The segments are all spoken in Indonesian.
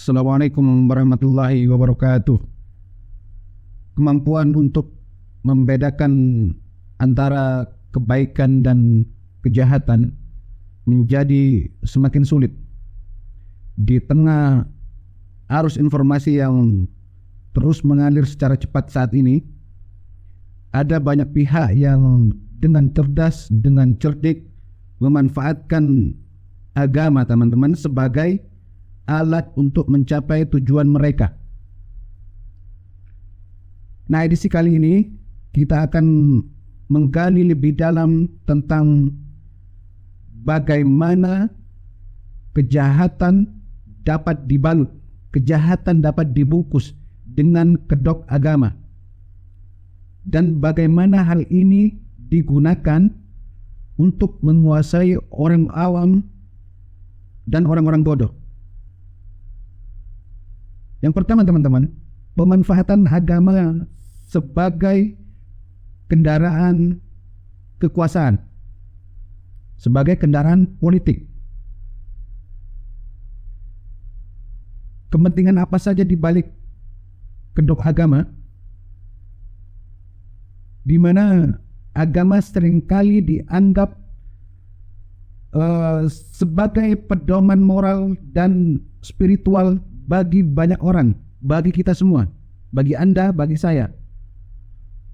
Assalamualaikum warahmatullahi wabarakatuh. Kemampuan untuk membedakan antara kebaikan dan kejahatan menjadi semakin sulit di tengah arus informasi yang terus mengalir secara cepat saat ini. Ada banyak pihak yang dengan cerdas, dengan cerdik memanfaatkan agama teman-teman sebagai alat untuk mencapai tujuan mereka. Nah, edisi kali ini kita akan menggali lebih dalam tentang bagaimana kejahatan dapat dibalut, kejahatan dapat dibungkus dengan kedok agama, dan bagaimana hal ini digunakan untuk menguasai orang awam dan orang-orang bodoh. Yang pertama teman-teman, pemanfaatan agama sebagai kendaraan kekuasaan, sebagai kendaraan politik. Kepentingan apa saja di balik kedok agama, di mana agama seringkali dianggap sebagai pedoman moral dan spiritual bagi banyak orang, bagi kita semua, bagi Anda, bagi saya.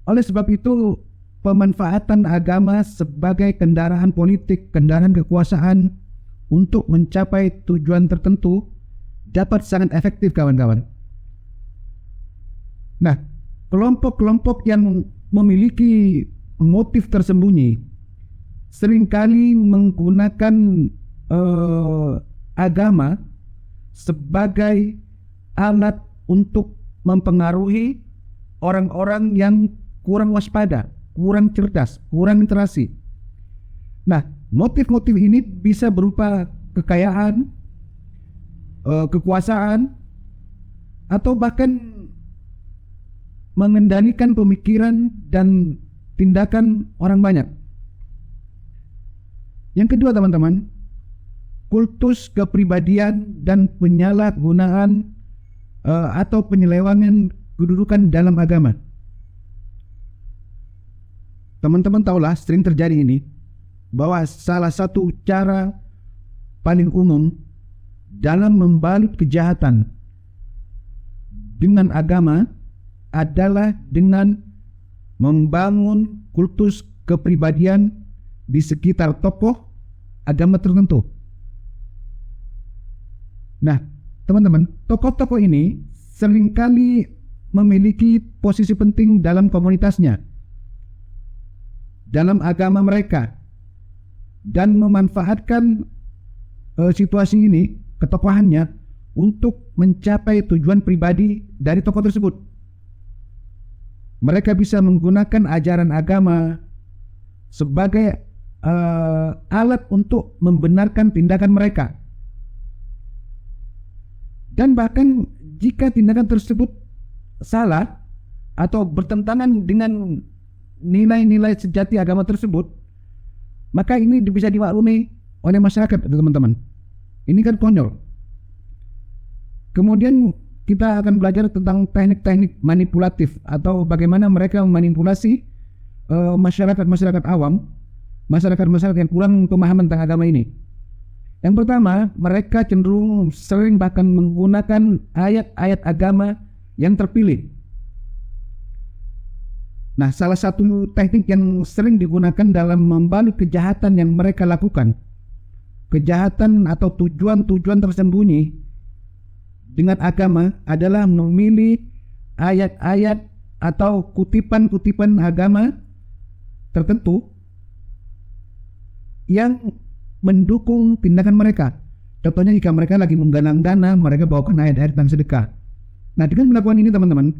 Oleh sebab itu, pemanfaatan agama sebagai kendaraan politik, kendaraan kekuasaan untuk mencapai tujuan tertentu dapat sangat efektif, kawan-kawan. Nah, kelompok-kelompok yang memiliki motif tersembunyi seringkali menggunakan agama sebagai alat untuk mempengaruhi orang-orang yang kurang waspada, kurang cerdas, kurang literasi. Nah, motif-motif ini bisa berupa kekayaan, kekuasaan, atau bahkan mengendalikan pemikiran dan tindakan orang banyak. Yang kedua teman-teman, kultus kepribadian dan penyalahgunaan atau penyelewangan kedudukan dalam agama. Teman-teman tahulah sering terjadi ini, bahwa salah satu cara paling umum dalam membalut kejahatan dengan agama adalah dengan membangun kultus kepribadian di sekitar tokoh agama tertentu. Nah, teman-teman, tokoh-tokoh ini seringkali memiliki posisi penting dalam komunitasnya, dalam agama mereka, dan memanfaatkan situasi ini, ketokohannya, untuk mencapai tujuan pribadi dari tokoh tersebut. Mereka bisa menggunakan ajaran agama sebagai alat untuk membenarkan tindakan mereka. Dan bahkan jika tindakan tersebut salah atau bertentangan dengan nilai-nilai sejati agama tersebut, maka ini bisa dimaklumi oleh masyarakat, teman-teman. Ini kan konyol. Kemudian kita akan belajar tentang teknik-teknik manipulatif atau bagaimana mereka memanipulasi masyarakat awam, masyarakat yang kurang pemahaman tentang agama ini. Yang pertama, mereka cenderung sering bahkan menggunakan ayat-ayat agama yang terpilih. Nah, salah satu teknik yang sering digunakan dalam membalut kejahatan yang mereka lakukan, kejahatan atau tujuan-tujuan tersembunyi dengan agama, adalah memilih ayat-ayat atau kutipan-kutipan agama tertentu yang mendukung tindakan mereka. Contohnya jika mereka lagi menggalang dana, mereka bawakan ayat-ayat tentang sedekah. Nah, dengan melakukan ini teman-teman,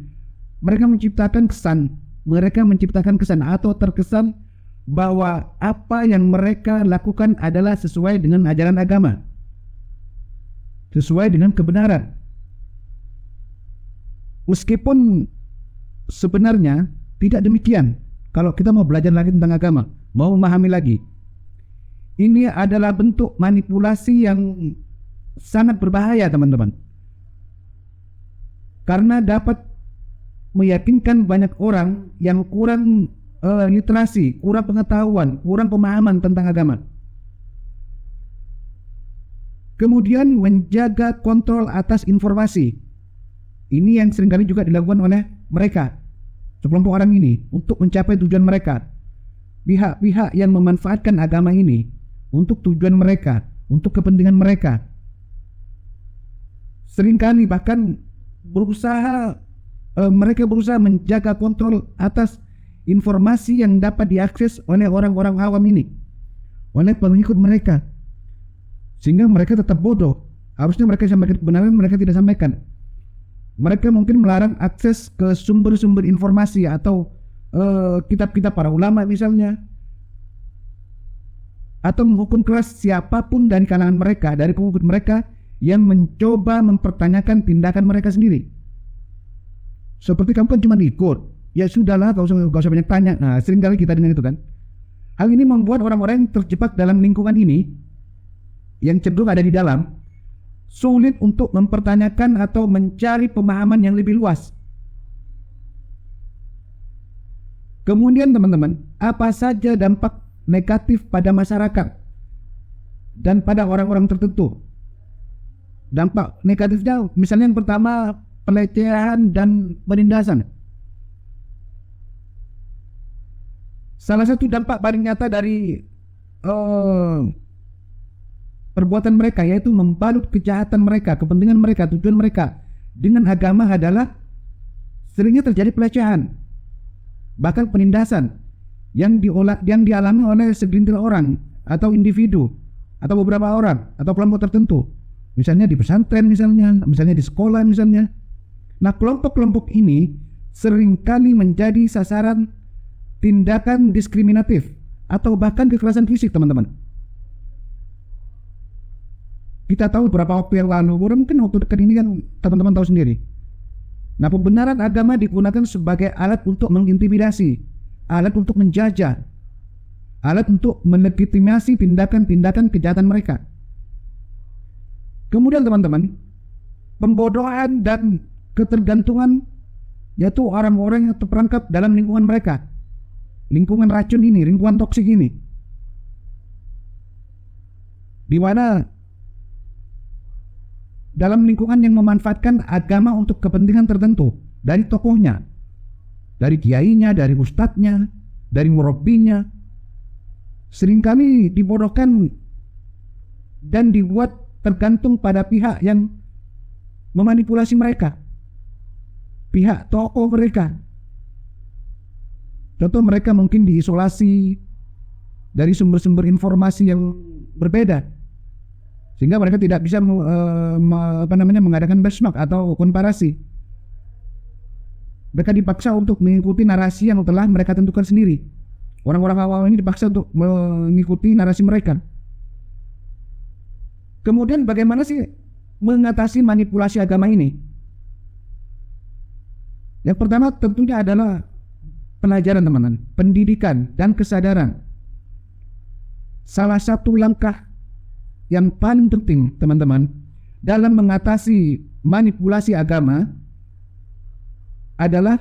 mereka menciptakan kesan atau terkesan bahwa apa yang mereka lakukan adalah sesuai dengan ajaran agama, sesuai dengan kebenaran. Meskipun sebenarnya tidak demikian. Kalau kita mau belajar lagi tentang agama, mau memahami lagi, ini adalah bentuk manipulasi yang sangat berbahaya, teman-teman. karena dapat meyakinkan banyak orang yang kurang literasi, kurang pengetahuan, kurang pemahaman tentang agama. Kemudian menjaga kontrol atas informasi. Ini yang seringkali juga dilakukan oleh mereka, sekelompok orang ini, untuk mencapai tujuan mereka. Pihak-pihak yang memanfaatkan agama ini untuk tujuan mereka, untuk kepentingan mereka, seringkali bahkan mereka berusaha menjaga kontrol atas informasi yang dapat diakses oleh orang-orang awam ini, oleh pengikut mereka, sehingga mereka tetap bodoh. Harusnya mereka sampaikan kebenaran, mereka tidak sampaikan. Mereka mungkin melarang akses ke sumber-sumber informasi atau kitab-kitab para ulama misalnya, atau menghukum keras siapapun dari kalangan mereka, dari pengikut mereka yang mencoba mempertanyakan tindakan mereka sendiri. Seperti kamu kan cuma ikut, ya sudahlah, gak usah banyak tanya. Nah, seringkali kita dengar itu kan. Hal ini membuat orang-orang yang terjebak dalam lingkungan ini, yang cenderung ada di dalam, sulit untuk mempertanyakan atau mencari pemahaman yang lebih luas. Kemudian teman-teman, apa saja dampak negatif pada masyarakat dan pada orang-orang tertentu? Dampak negatifnya misalnya yang pertama, pelecehan dan penindasan. Salah satu dampak paling nyata dari perbuatan mereka, yaitu membalut kejahatan mereka, kepentingan mereka, tujuan mereka dengan agama adalah seringnya terjadi pelecehan, bahkan penindasan yang dialami oleh segelintir orang atau individu atau beberapa orang atau kelompok tertentu, misalnya di pesantren misalnya di sekolah misalnya. Nah, kelompok-kelompok ini seringkali menjadi sasaran tindakan diskriminatif atau bahkan kekerasan fisik, teman-teman. Kita tahu beberapa waktu yang lalu, mungkin waktu dekat ini kan teman-teman tahu sendiri. Nah, pembenaran agama digunakan sebagai alat untuk mengintimidasi, alat untuk menjajah, alat untuk melegitimasi tindakan-tindakan kejahatan mereka. Kemudian teman-teman, pembodohan dan ketergantungan, yaitu orang-orang yang terperangkap dalam lingkungan mereka, lingkungan racun ini, lingkungan toksik ini, di mana dalam lingkungan yang memanfaatkan agama untuk kepentingan tertentu, dari tokohnya, dari kiainya, dari ustadznya, dari murabbinya, seringkali dibodohkan dan dibuat tergantung pada pihak yang memanipulasi mereka, pihak tokoh mereka. Contoh, mereka mungkin diisolasi dari sumber-sumber informasi yang berbeda, sehingga mereka tidak bisa mengadakan benchmark atau komparasi. Mereka dipaksa untuk mengikuti narasi yang telah mereka tentukan sendiri. Orang-orang awam ini dipaksa untuk mengikuti narasi mereka. Kemudian bagaimana sih mengatasi manipulasi agama ini? Yang pertama tentunya adalah pelajaran, teman-teman, pendidikan dan kesadaran. Salah satu langkah yang paling penting, teman-teman, dalam mengatasi manipulasi agama adalah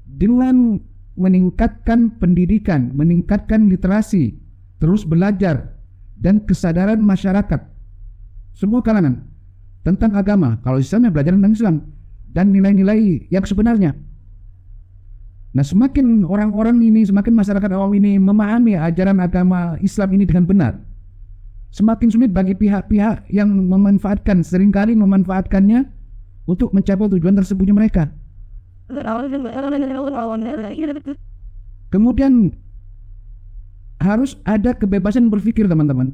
dengan meningkatkan pendidikan, meningkatkan literasi, terus belajar, dan kesadaran masyarakat, semua kalangan, tentang agama. Kalau Islam, ya belajar tentang Islam dan nilai-nilai yang sebenarnya. Nah, semakin orang-orang ini, semakin masyarakat awam ini memahami ajaran agama Islam ini dengan benar, semakin sulit bagi pihak-pihak yang seringkali memanfaatkannya untuk mencapai tujuan tersebutnya mereka. Kemudian harus ada kebebasan berpikir, teman-teman,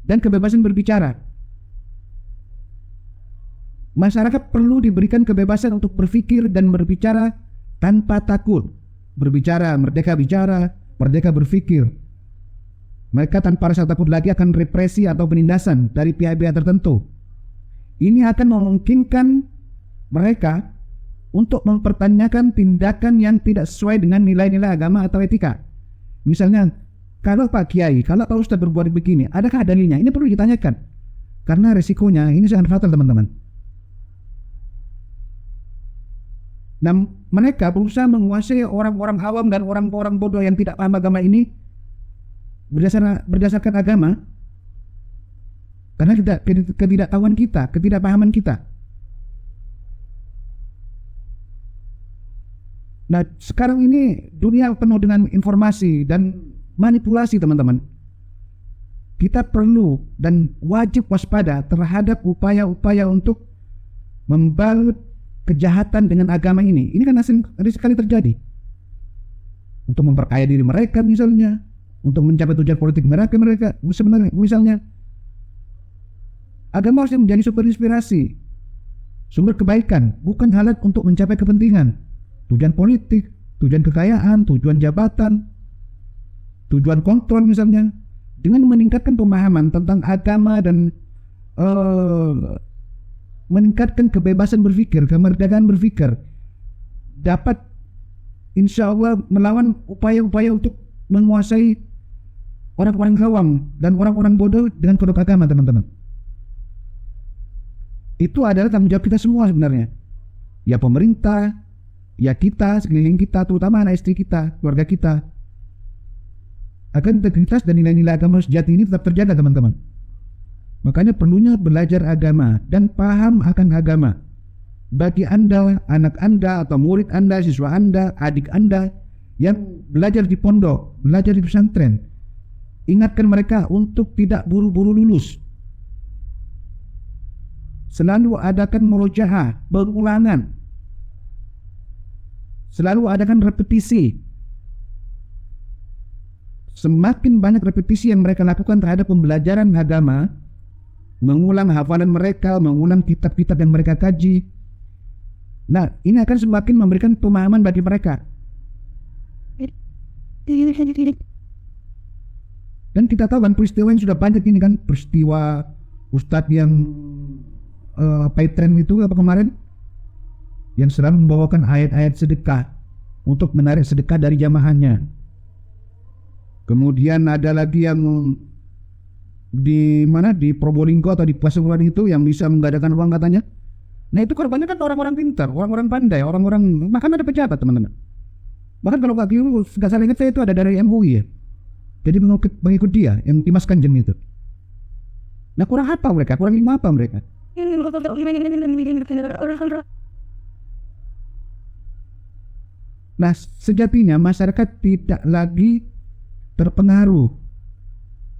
dan kebebasan berbicara. Masyarakat perlu diberikan kebebasan untuk berpikir dan berbicara tanpa takut. Merdeka bicara, merdeka berpikir. Mereka tanpa rasa takut lagi akan represi atau penindasan dari pihak-pihak tertentu. Ini akan memungkinkan mereka untuk mempertanyakan tindakan yang tidak sesuai dengan nilai-nilai agama atau etika. Misalnya, kalau Pak Kiai, kalau Pak Ustadz berbuat begini, adakah dalilnya? Ini perlu ditanyakan, karena resikonya ini sangat fatal, teman-teman. Nah, mereka berusaha menguasai orang-orang awam dan orang-orang bodoh yang tidak paham agama ini berdasarkan agama, karena ketidaktahuan kita, ketidakpahaman kita. Nah, sekarang ini dunia penuh dengan informasi dan manipulasi, teman-teman. Kita perlu dan wajib waspada terhadap upaya-upaya untuk membalut kejahatan dengan agama ini. Ini kan sering sekali terjadi. Untuk memperkaya diri mereka misalnya, untuk mencapai tujuan politik mereka sebenarnya misalnya. Agama harusnya menjadi sumber inspirasi, sumber kebaikan, bukan alat untuk mencapai kepentingan, tujuan politik, tujuan kekayaan, tujuan jabatan, tujuan kontrol misalnya. Dengan meningkatkan pemahaman tentang agama dan meningkatkan kebebasan berpikir, kemerdekaan berpikir, dapat insya Allah melawan upaya-upaya untuk menguasai orang-orang awam dan orang-orang bodoh dengan produk agama, teman-teman. Itu adalah tanggung jawab kita semua sebenarnya. Ya pemerintah, ya kita, sekeliling kita, terutama anak istri kita, keluarga kita. Agar integritas dan nilai-nilai agama sejati ini tetap terjaga, teman-teman. Makanya perlunya belajar agama dan paham akan agama. Bagi Anda, anak Anda atau murid Anda, siswa Anda, adik Anda yang belajar di pondok, belajar di pesantren, ingatkan mereka untuk tidak buru-buru lulus. Selalu adakan murojaah, berulangan. Selalu adakan repetisi. Semakin banyak repetisi yang mereka lakukan terhadap pembelajaran agama, mengulang hafalan mereka, mengulang kitab-kitab yang mereka kaji. Nah, ini akan semakin memberikan pemahaman bagi mereka. Dan kita tahu kan peristiwa yang sudah banyak ini kan, peristiwa Ustadz yang Paitren itu apa kemarin, yang selalu membawakan ayat-ayat sedekah untuk menarik sedekah dari jamaahnya. Kemudian ada lagi yang di Probolinggo atau di Pasuruan itu yang bisa menggadaikan uang katanya. Nah, itu korbannya kan orang-orang pintar, orang-orang pandai, orang-orang, bahkan ada pejabat, teman-teman. Bahkan kalau nggak salah ingat saya itu ada dari MUI ya. Jadi mengikut dia yang Dimas Kanjeng itu. Nah, kurang apa mereka? Kurang ilmu apa mereka? Nah, sejatinya masyarakat tidak lagi terpengaruh,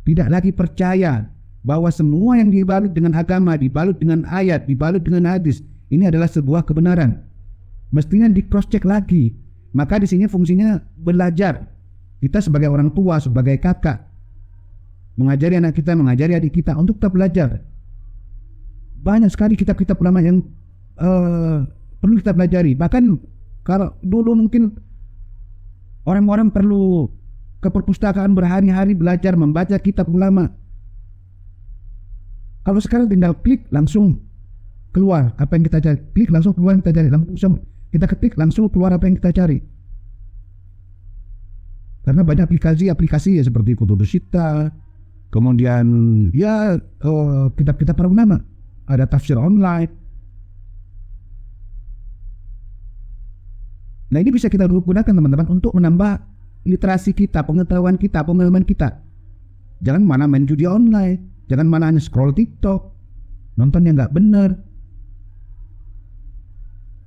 tidak lagi percaya bahwa semua yang dibalut dengan agama, dibalut dengan ayat, dibalut dengan hadis, ini adalah sebuah kebenaran. Mestinya di cross check lagi. Maka di sini fungsinya belajar. Kita sebagai orang tua, sebagai kakak, mengajari anak kita, mengajari adik kita untuk tetap belajar. Banyak sekali kitab-kitab ulama yang perlu kita pelajari. Bahkan kalau dulu mungkin orang-orang perlu ke perpustakaan berhari-hari belajar membaca kitab ulama. Kalau sekarang tinggal klik langsung keluar apa yang kita cari. Klik langsung keluar yang kita cari. Langsung kita ketik langsung keluar apa yang kita cari. Karena banyak aplikasi ya seperti Kutubusita, kemudian ya kitab-kitab para ulama, ada tafsir online. Nah, ini bisa kita gunakan teman-teman untuk menambah literasi kita, pengetahuan kita, pengalaman kita. Jangan mana main judi online, jangan mana hanya scroll TikTok, nonton yang nggak benar.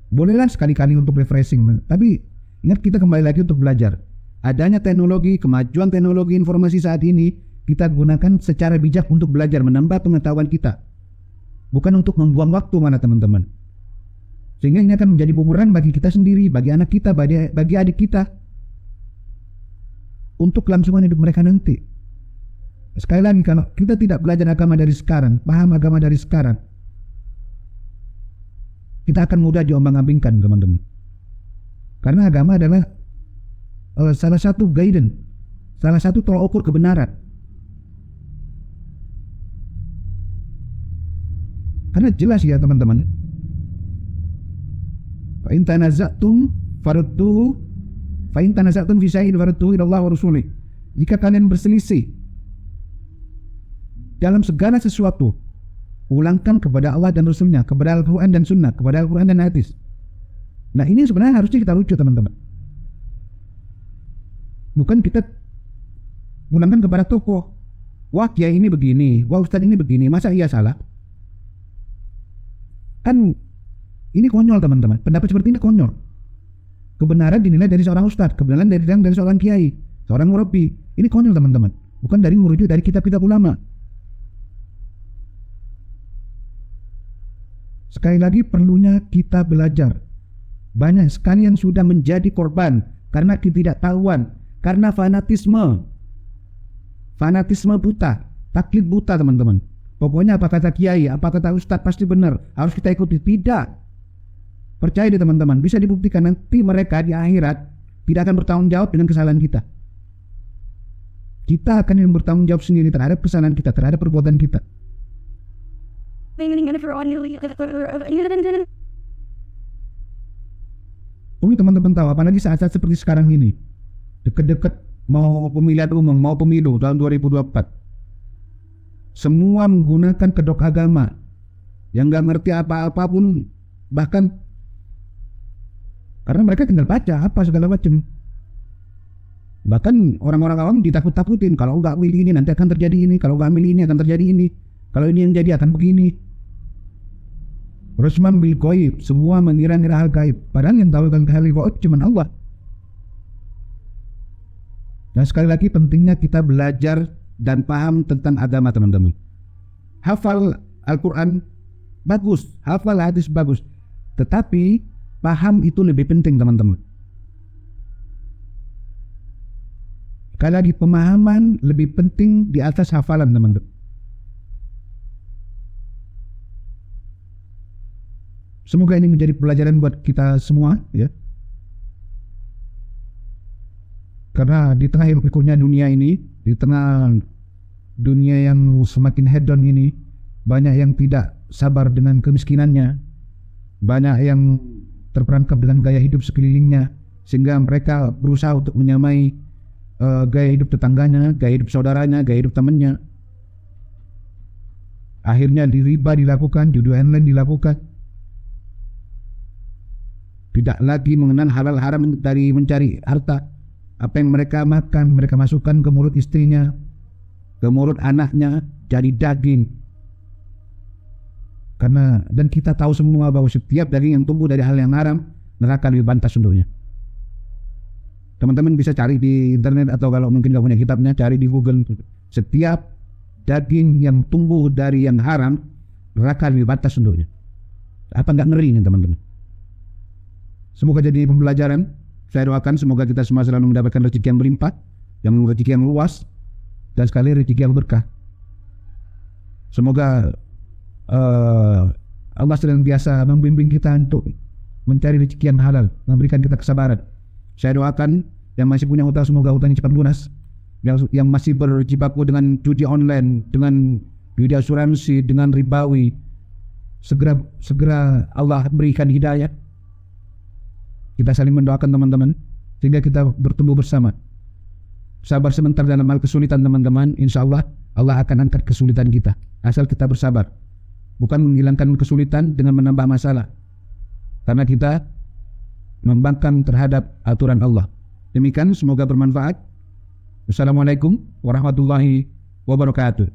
Bolehlah sekali-kali untuk refreshing, tapi ingat kita kembali lagi untuk belajar. Adanya teknologi, kemajuan teknologi informasi saat ini kita gunakan secara bijak untuk belajar, menambah pengetahuan kita, bukan untuk membuang waktu mana teman-teman. Sehingga ini akan menjadi bumerang bagi kita sendiri, bagi anak kita, bagi adik kita, untuk kelangsungan hidup mereka nanti. Sekali lagi, kalau kita tidak belajar agama dari sekarang, paham agama dari sekarang, kita akan mudah diombang-ambingkan, teman-teman. Karena agama adalah salah satu guidance, salah satu tolak ukur kebenaran. Karena jelas ya teman-teman, fa in tanaza'tum farudduhu fa in tanaza'tum fi syai'in farudduhu ila Allah wa rasulih. Jika kalian berselisih dalam segala sesuatu, pulangkan kepada Allah dan Rasulnya, kepada Al-Quran dan Sunnah, kepada Al-Quran dan hadis. Nah ini sebenarnya harusnya kita rujuk teman-teman. Bukan kita pulangkan kepada tokoh. Wah kiai ini begini, wah ustadz ini begini, masa iya salah? Kan ini konyol teman-teman. Pendapat seperti ini konyol. Kebenaran dinilai dari seorang ustadz, kebenaran dari seorang kiai, seorang murabi. Ini konyol teman-teman. Bukan dari merujuk dari kitab-kitab ulama. Sekali lagi perlunya kita belajar. Banyak sekali yang sudah menjadi korban karena ketidaktahuan, karena fanatisme buta, taklid buta teman-teman. Pokoknya apa kata kiai, apa kata ustadz pasti benar, harus kita ikuti. Tidak. Percaya deh teman-teman, bisa dibuktikan nanti mereka di akhirat tidak akan bertanggung jawab dengan kesalahan kita. Kita akan yang bertanggung jawab sendiri terhadap kesalahan kita, terhadap perbuatan kita. Teman-teman tahu, apalagi saat-saat seperti sekarang ini, deket-deket mau pemilihan umum, mau pemilu tahun 2024, semua menggunakan kedok agama yang gak ngerti apa-apa pun, bahkan karena mereka tinggal baca apa segala macam. Bahkan orang-orang awam ditakut-takutin, kalau nggak milih ini nanti akan terjadi ini, kalau nggak milih ini akan terjadi ini, kalau ini yang jadi akan begini. Rusman bil ghaib, semua mengira-ngira hal gaib, padahal yang tahu hal gaib cuma Allah. Dan sekali lagi pentingnya kita belajar dan paham tentang agama teman-teman. Hafal Al-Quran bagus, hafal hadis bagus, tetapi paham itu lebih penting teman-teman. Sekali lagi pemahaman lebih penting di atas hafalan teman-teman. Semoga ini menjadi pelajaran buat kita semua ya. Karena di tengah hiruk-pikuknya dunia ini, di tengah dunia yang semakin hedon ini, banyak yang tidak sabar dengan kemiskinannya, banyak yang terperangkap dengan gaya hidup sekelilingnya, sehingga mereka berusaha untuk menyamai gaya hidup tetangganya, gaya hidup saudaranya, gaya hidup temannya. Akhirnya riba dilakukan, judi online dilakukan. Tidak lagi mengenal halal haram dari mencari harta. Apa yang mereka makan, mereka masukkan ke mulut istrinya, ke mulut anaknya, jadi daging. Karena dan kita tahu semua bahwa setiap daging yang tumbuh dari hal yang haram, neraka lebih pantas untuknya. Teman-teman bisa cari di internet atau kalau mungkin nggak punya kitabnya, cari di Google. Setiap daging yang tumbuh dari yang haram, neraka lebih pantas untuknya. Apa nggak ngeri nih teman-teman? Semoga jadi pembelajaran. Saya doakan semoga kita semua selalu mendapatkan rezeki yang berlimpah, yang rezeki yang luas, dan sekali rezeki yang berkah. Semoga Allah senantiasa membimbing kita untuk mencari rezeki yang halal, memberikan kita kesabaran. Saya doakan yang masih punya hutang semoga hutangnya cepat lunas, yang masih berjibaku dengan judi online, dengan judi asuransi, dengan ribawi, segera Allah berikan hidayah. Kita saling mendoakan teman-teman, sehingga kita bertumbuh bersama. Sabar sebentar dalam hal kesulitan teman-teman, insya Allah Allah akan angkat kesulitan kita, asal kita bersabar. Bukan menghilangkan kesulitan dengan menambah masalah, karena kita membangkang terhadap aturan Allah. Demikian, semoga bermanfaat. Wassalamualaikum warahmatullahi wabarakatuh.